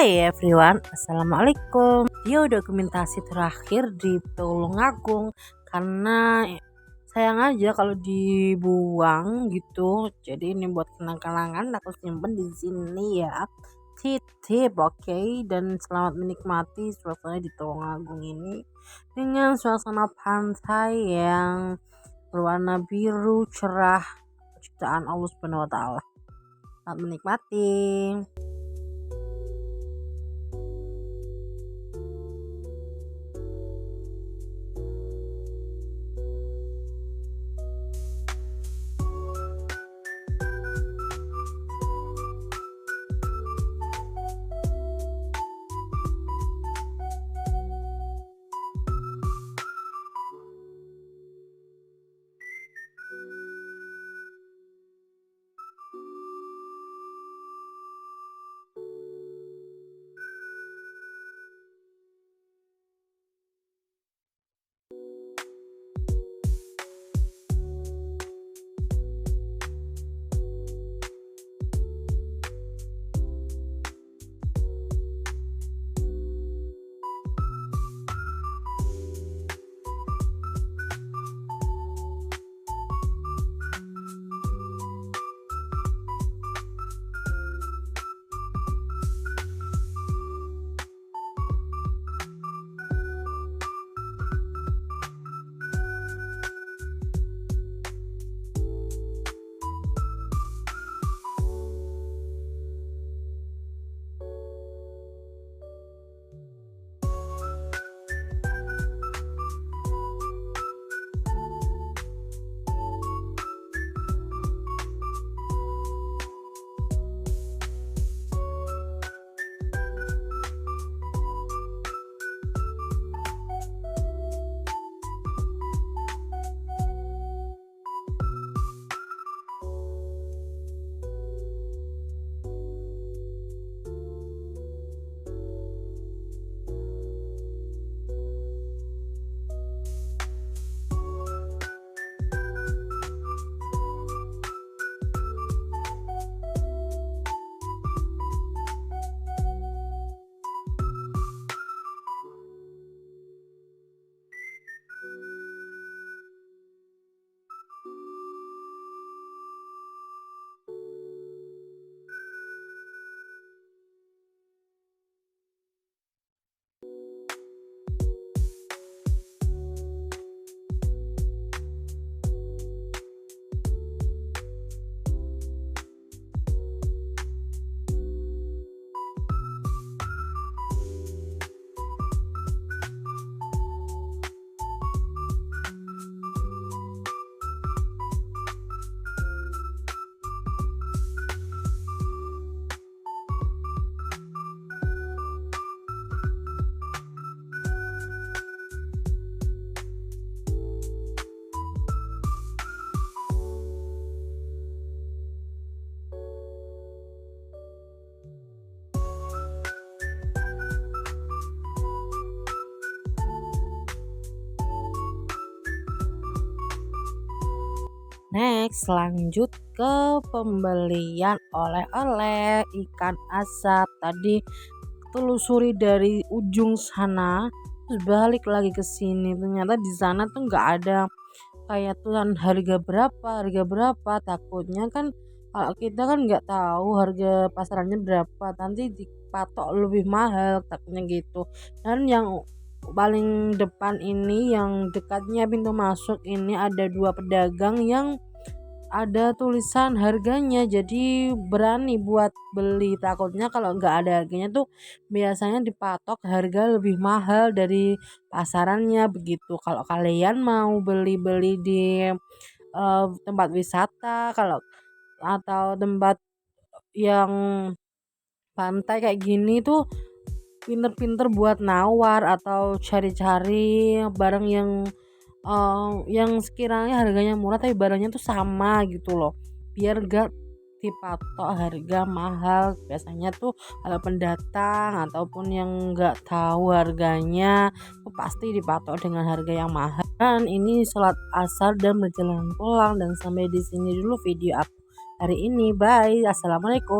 Hai everyone, assalamualaikum. Video dokumentasi terakhir di Tulungagung karena sayang aja kalau dibuang gitu. Jadi ini buat kenang-kenangan, aku simpen di sini ya. Titip, oke. Dan selamat menikmati suasana di Tulungagung ini dengan suasana pantai yang berwarna biru cerah ciptaan Allah Subhanahu wa taala. Selamat menikmati. Next, lanjut ke pembelian oleh-oleh ikan asap. Tadi telusuri dari ujung sana, terus balik lagi ke sini. Ternyata di sana tuh nggak ada kayak tulisan harga berapa. Takutnya kan kalau kita kan nggak tahu harga pasarannya berapa, nanti dipatok lebih mahal, takutnya gitu. Dan yang paling depan ini yang dekatnya pintu masuk ini ada dua pedagang yang ada tulisan harganya, jadi berani buat beli. Takutnya kalau nggak ada harganya tuh biasanya dipatok harga lebih mahal dari pasarannya begitu. Kalau kalian mau beli-beli di tempat wisata kalau atau tempat yang pantai kayak gini tuh pinter-pinter buat nawar atau cari-cari barang yang sekiranya harganya murah tapi barangnya tuh sama gitu loh, biar gak dipatok harga mahal. Biasanya tuh kalau pendatang ataupun yang nggak tahu harganya tuh pasti dipatok dengan harga yang mahal. Dan ini sholat asar dan berjalan pulang, dan sampai di sini dulu video aku hari ini. Bye, assalamualaikum.